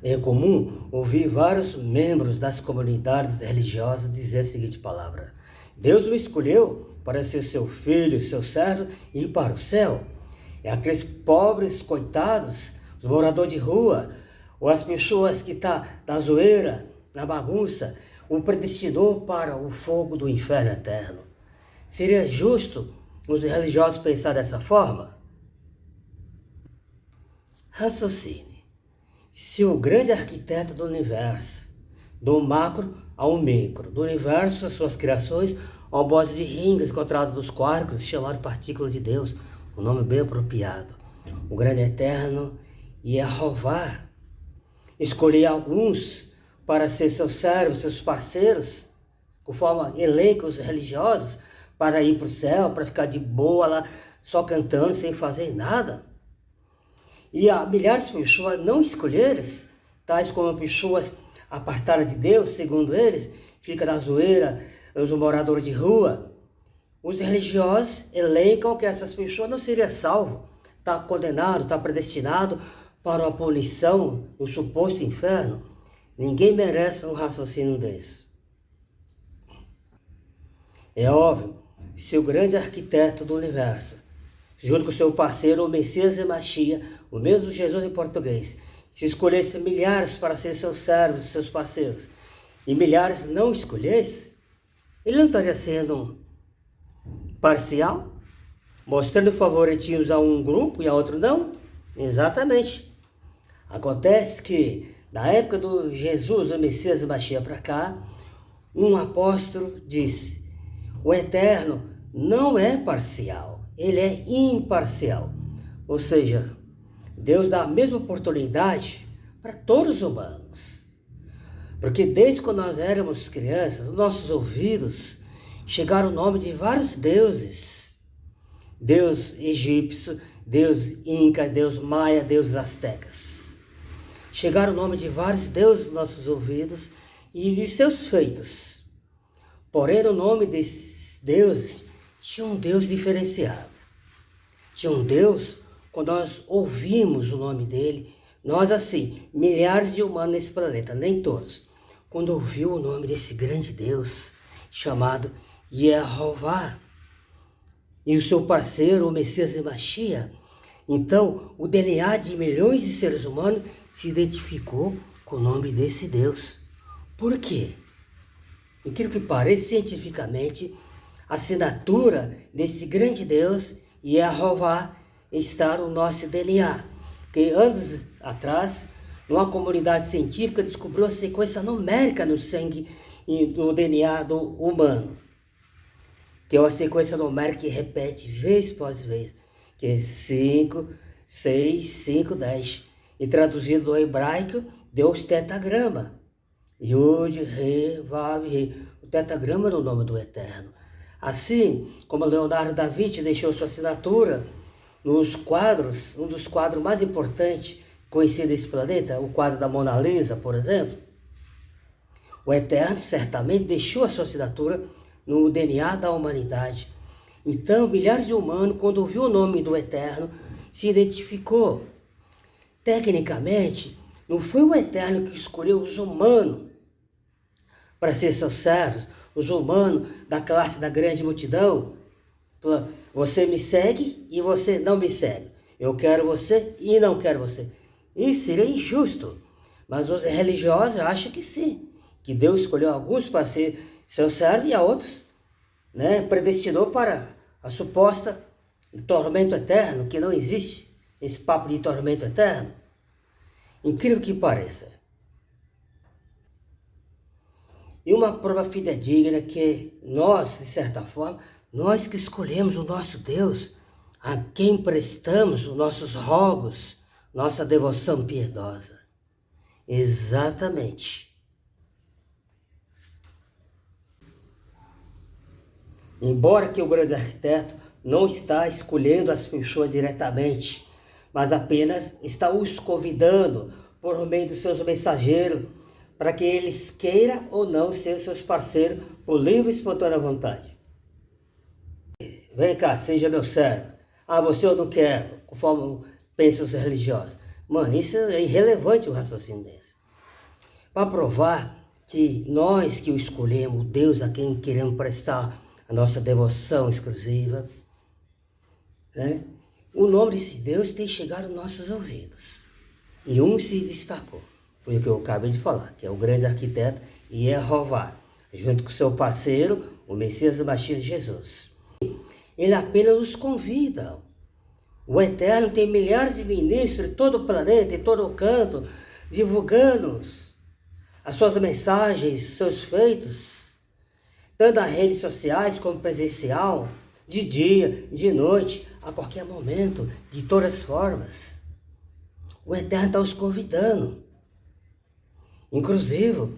É comum ouvir vários membros das comunidades religiosas dizer a seguinte palavra: Deus me escolheu para ser seu filho, seu servo e ir para o céu. É aqueles pobres coitados, os moradores de rua, ou as pessoas que estão na zoeira, na bagunça, o predestinou para o fogo do inferno eterno. Seria justo os religiosos pensar dessa forma? Raciocine. Se o grande arquiteto do universo, do macro ao micro, do universo, as suas criações, ao bode de rins encontrado nos quarks, chamado partículas de Deus, um nome bem apropriado, o grande eterno Yehová, escolher alguns para ser seus servos, seus parceiros, conforme elencos religiosos, para ir para o céu, para ficar de boa lá, só cantando, sem fazer nada. E há milhares de pessoas não escolheram, tais como pessoas apartadas de Deus, segundo eles, fica na zoeira, os moradores de rua. Os religiosos elencam que essas pessoas não seriam salvas, está condenado, está predestinado para uma punição no suposto inferno. Ninguém merece um raciocínio desse. É óbvio, se o grande arquiteto do universo, junto com seu parceiro, o Messias e Machia, o mesmo Jesus em português, se escolhesse milhares para ser seus servos, seus parceiros, e milhares não escolhesse, ele não estaria sendo parcial? Mostrando favoritismos a um grupo e a outro não? Exatamente. Acontece que, na época do Jesus, o Messias e Machia para cá, um apóstolo disse: o Eterno não é parcial, ele é imparcial. Ou seja, Deus dá a mesma oportunidade para todos os humanos. Porque desde quando nós éramos crianças, nos nossos ouvidos chegaram o nome de vários deuses. Deus egípcio, Deus inca, Deus maia, Deus astecas. Chegaram o nome de vários deuses nos nossos ouvidos e de seus feitos. Porém, no nome desses deuses, tinha um Deus diferenciado. Tinha um Deus, quando nós ouvimos o nome dele, nós assim, milhares de humanos nesse planeta, nem todos, quando ouviu o nome desse grande Deus, chamado Yehová, e o seu parceiro, o Messias e Machia, então o DNA de milhões de seres humanos se identificou com o nome desse Deus. Por quê? Incrível que pareça, cientificamente, a assinatura desse grande Deus, Yehová, está no nosso DNA. Que anos atrás, uma comunidade científica descobriu a sequência numérica no sangue e no DNA do humano. Que é uma sequência numérica que repete vez após vez. Que é 5, 6, 5, 10. E traduzido do hebraico, deu os tetagrama. Yud, Re, Vav, Re. O tetagrama era o nome do Eterno. Assim como Leonardo da Vinci deixou sua assinatura nos quadros, um dos quadros mais importantes conhecidos desse planeta, o quadro da Mona Lisa, por exemplo, o Eterno certamente deixou a sua assinatura no DNA da humanidade. Então, milhares de humanos, quando ouviu o nome do Eterno, se identificou. Tecnicamente, não foi o Eterno que escolheu os humanos para ser seus servos, os humanos da classe da grande multidão. Você me segue e você não me segue. Eu quero você e não quero você. Isso seria injusto. Mas os religiosos acham que sim. Que Deus escolheu alguns para ser seu servo e a outros, predestinou para a suposta tormento eterno, que não existe esse papo de tormento eterno. Incrível que pareça. E uma prova fidedigna que nós, de certa forma, nós que escolhemos o nosso Deus, a quem prestamos os nossos rogos, nossa devoção piedosa. Exatamente. Embora que o grande arquiteto não está escolhendo as pessoas diretamente, mas apenas está os convidando por meio dos seus mensageiros, para que eles queiram ou não ser seus parceiros por livre e espontânea vontade. Vem cá, seja meu servo. Ah, você eu não quero, conforme pensam os religiosos. Mano, isso é irrelevante o raciocínio desse. para provar que nós que o escolhemos, o Deus a quem queremos prestar a nossa devoção exclusiva, né? O nome desse Deus tem chegado aos nossos ouvidos. E um se destacou, foi o que eu acabei de falar, que é o grande arquiteto Jeová, junto com seu parceiro, o Messias Mashiach Jesus. Ele apenas nos convida. O Eterno tem milhares de ministros em todo o planeta, em todo o canto, divulgando as suas mensagens, seus feitos, tanto nas redes sociais como presencial, de dia, de noite, a qualquer momento, de todas as formas. O Eterno está os convidando. Inclusive,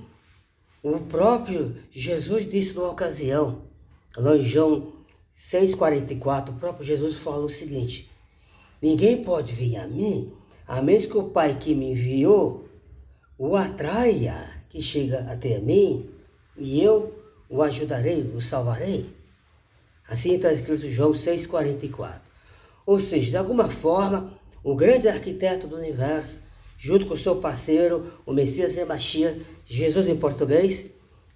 o próprio Jesus disse numa ocasião, lá em João 6,44, o próprio Jesus falou o seguinte: ninguém pode vir a mim, a menos que o Pai que me enviou o atraia, que chega até mim, e eu o ajudarei, o salvarei. Assim está escrito em João 6,44. Ou seja, de alguma forma, o grande arquiteto do universo, junto com o seu parceiro, o Messias Mashiach, Jesus em português,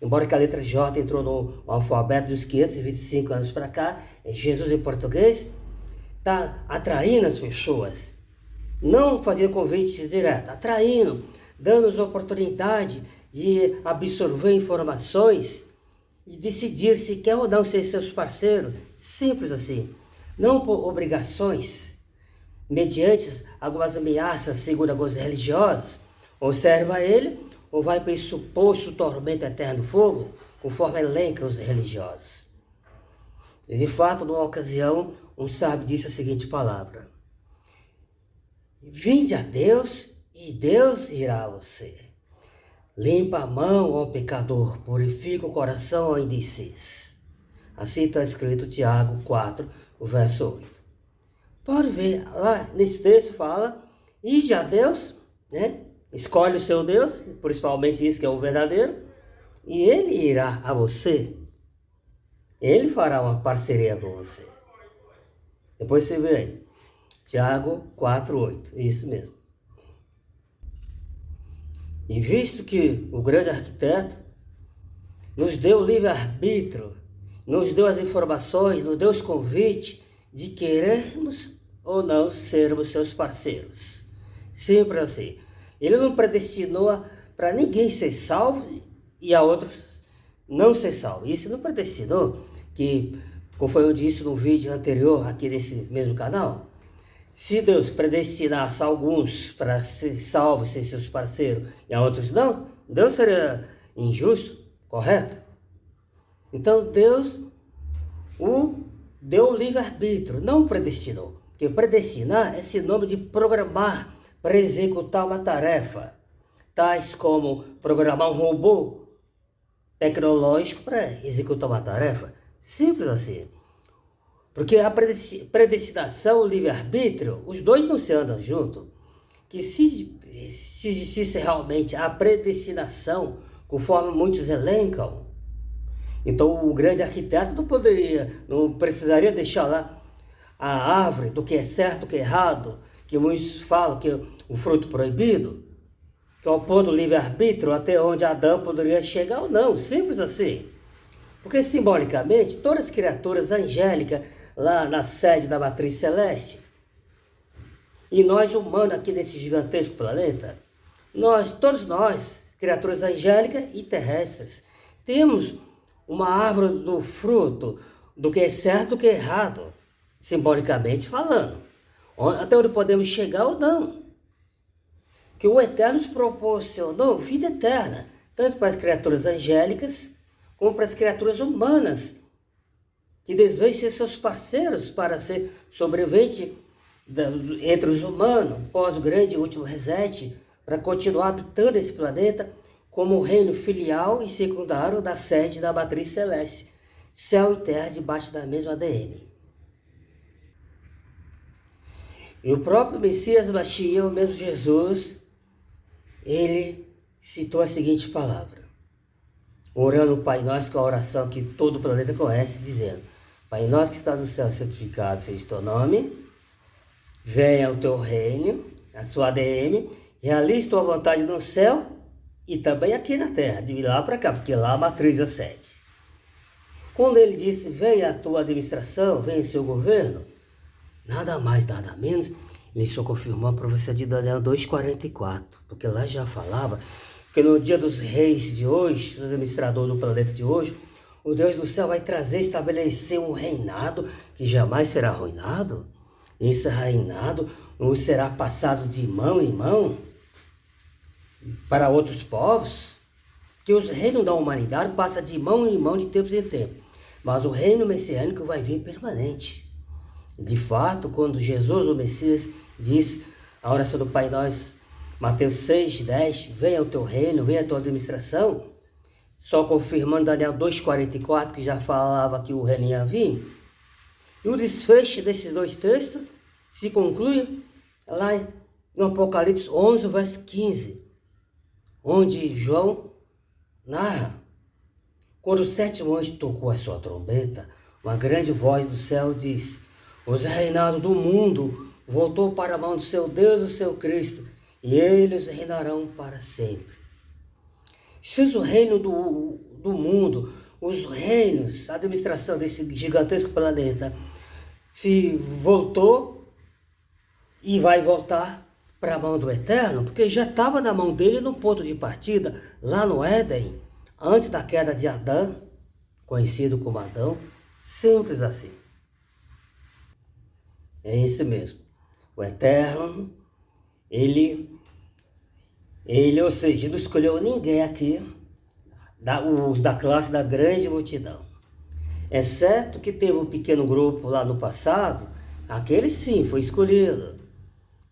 embora que a letra J entrou no alfabeto dos 525 anos para cá, Jesus em português, está atraindo as pessoas, não fazendo convites diretos, atraindo, dando-nos a oportunidade de absorver informações e decidir se quer ou não ser seus parceiros, simples assim, não por obrigações, mediante algumas ameaças segundo alguns religiosos, ou serve a ele, ou vai para esse suposto tormento eterno fogo, conforme elenca os religiosos. E de fato, numa ocasião, um sábio disse a seguinte palavra: vinde a Deus e Deus irá a você. Limpa a mão, ó pecador, purifica o coração, ó indeciso. Assim está escrito Tiago 4, o verso 8. Pode ver, lá nesse texto fala, ide a Deus, né? Escolhe o seu Deus, principalmente isso que é o verdadeiro, e ele irá a você. Ele fará uma parceria com você. Depois você vê aí, Tiago 4, 8, isso mesmo. E visto que o grande arquiteto nos deu o livre-arbítrio, nos deu as informações, nos deu os convites de querermos ou não sermos seus parceiros. Sempre assim. Ele não predestinou para ninguém ser salvo e a outros não ser salvo. Isso não predestinou que, conforme eu disse no vídeo anterior aqui nesse mesmo canal, se Deus predestinasse alguns para ser salvos, ser seus parceiros, e a outros não, Deus seria injusto, correto? Então Deus deu o livre-arbítrio, não predestinou. Porque predestinar é sinônimo de programar para executar uma tarefa, tais como programar um robô tecnológico para executar uma tarefa. Simples assim. Porque a predestinação e o livre-arbítrio, os dois não se andam juntos. Que se existisse realmente a predestinação, conforme muitos elencam, então o grande arquiteto não precisaria deixar lá a árvore do que é certo, do que é errado, que muitos falam que é o fruto proibido, que é o ponto do livre-arbítrio, até onde Adão poderia chegar ou não, simples assim. Porque simbolicamente, todas as criaturas angélicas, lá na sede da matriz celeste, e nós humanos aqui nesse gigantesco planeta, todos nós, criaturas angélicas e terrestres, temos uma árvore do fruto do que é certo e do que é errado, simbolicamente falando, até onde podemos chegar ou não. Que o Eterno nos proporcionou vida eterna, tanto para as criaturas angélicas como para as criaturas humanas, que desejam ser seus parceiros para ser sobrevivente entre os humanos, pós o grande e último reset, para continuar habitando esse planeta como o reino filial e secundário da sede da matriz celeste, céu e terra debaixo da mesma ADM. E o próprio Messias Mashiach, o mesmo Jesus, ele citou a seguinte palavra, orando o Pai Nosso com a oração que todo o planeta conhece, dizendo: Pai Nosso que está no céu, santificado seja o teu nome, venha o teu reino, a sua ADM, realize tua vontade no céu e também aqui na terra, de lá para cá, porque lá a matriz é sede. Quando ele disse, venha a tua administração, venha o seu governo, nada mais, nada menos, ele só confirmou a profecia de Daniel 2,44, porque lá já falava que no dia dos reis de hoje, do administrador do planeta de hoje, o Deus do céu vai trazer, estabelecer um reinado que jamais será arruinado. Esse reinado não será passado de mão em mão para outros povos, que os reinos da humanidade passam de mão em mão de tempos em tempos, mas o reino messiânico vai vir permanente. De fato, quando Jesus, o Messias, diz a oração do Pai Nosso, Mateus 6:10, venha o teu reino, venha a tua administração, só confirmando Daniel 2,44, que já falava que o reino ia vir. E o desfecho desses dois textos se conclui lá no Apocalipse 11, verso 15, onde João narra, quando o sétimo anjo tocou a sua trombeta, uma grande voz do céu diz, os reinados do mundo voltou para a mão do seu Deus, o seu Cristo, e eles reinarão para sempre. Se o reino do mundo, os reinos, a administração desse gigantesco planeta, se voltou e vai voltar para a mão do Eterno, porque já estava na mão dele no ponto de partida, lá no Éden, antes da queda de Adão, conhecido como Adão, simples assim. É isso mesmo. O Eterno, ele, ou seja, não escolheu ninguém aqui, os da classe da grande multidão. Exceto que teve um pequeno grupo lá no passado, aquele sim foi escolhido.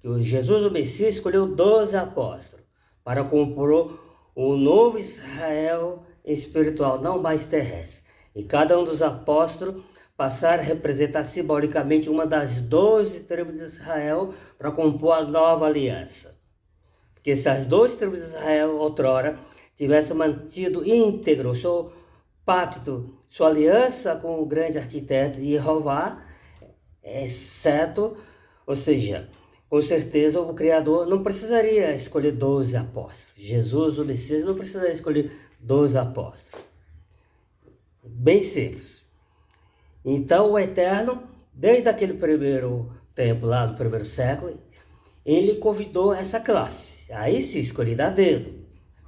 Que Jesus, o Messias, escolheu 12 apóstolos para compor o novo Israel espiritual, não mais terrestre. E cada um dos apóstolos passar a representar simbolicamente uma das 12 tribos de Israel para compor a nova aliança. Porque se as 12 tribos de Israel, outrora, tivessem mantido íntegro seu pacto, sua aliança com o grande arquiteto de Jeová, exceto, ou seja, com certeza o Criador não precisaria escolher 12 apóstolos. Jesus, o Messias, não precisaria escolher 12 apóstolos. Bem simples. Então o Eterno, desde aquele primeiro tempo lá, do primeiro século, ele convidou essa classe. Aí se escolhida a dedo.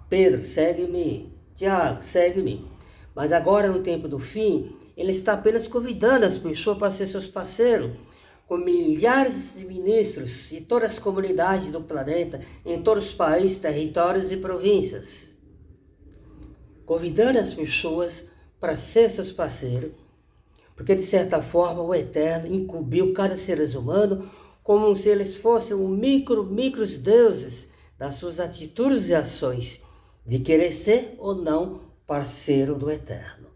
Pedro, segue-me. Tiago, segue-me. Mas agora, no tempo do fim, ele está apenas convidando as pessoas para ser seus parceiros, com milhares de ministros e todas as comunidades do planeta, em todos os países, territórios e províncias. Convidando as pessoas para ser seus parceiros, porque de certa forma o Eterno incumbiu cada ser humano como se eles fossem micros deuses das suas atitudes e ações, de querer ser ou não parceiro do Eterno.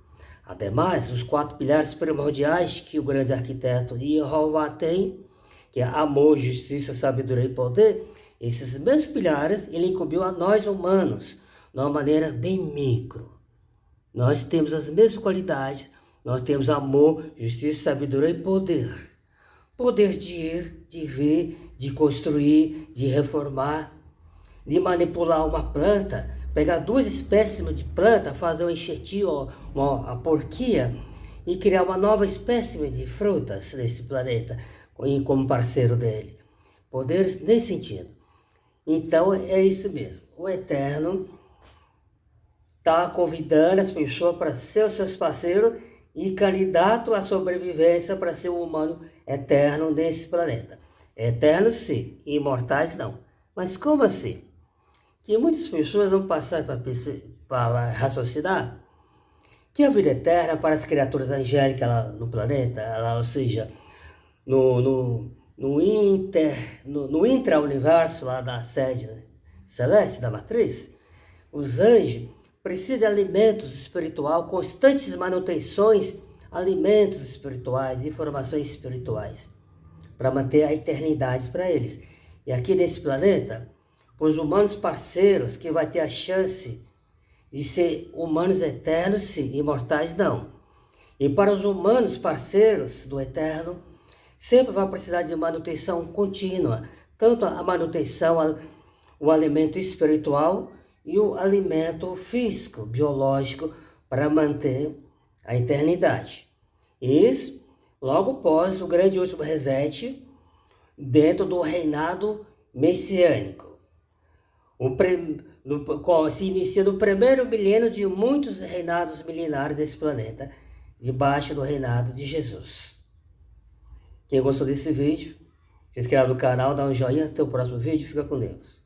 Ademais, os 4 pilares primordiais que o grande arquiteto Jeová tem, que é amor, justiça, sabedoria e poder, esses mesmos pilares ele incumbiu a nós humanos, de uma maneira bem micro. Nós temos as mesmas qualidades, nós temos amor, justiça, sabedoria e poder. Poder de ir, de ver, de construir, de reformar, de manipular uma planta, pegar 2 espécimes de planta, fazer um enxertinho, uma porquia e criar uma nova espécime de frutas nesse planeta, como parceiro dele. Poder nesse sentido. Então é isso mesmo. O Eterno está convidando as pessoas para ser os seus parceiros e candidato à sobrevivência para ser um humano eterno nesse planeta. Eterno sim, imortais não. Mas como assim? Que muitas pessoas vão passar para raciocinar que a vida eterna para as criaturas angélicas lá no planeta, ou seja, no intra-universo lá da sede celeste, da matriz, os anjos precisam de alimentos espirituais, constantes manutenções, alimentos espirituais, informações espirituais, para manter a eternidade para eles. E aqui nesse planeta, os humanos parceiros que vai ter a chance de ser humanos eternos, sim, imortais não. E para os humanos parceiros do Eterno, sempre vai precisar de manutenção contínua, tanto a manutenção, o alimento espiritual, e o alimento físico, biológico, para manter a eternidade. Isso logo após o grande último reset, dentro do reinado messiânico. Se inicia no primeiro milênio de muitos reinados milenares desse planeta, debaixo do reinado de Jesus. Quem gostou desse vídeo, se inscreve no canal, dá um joinha. Até o próximo vídeo. Fica com Deus.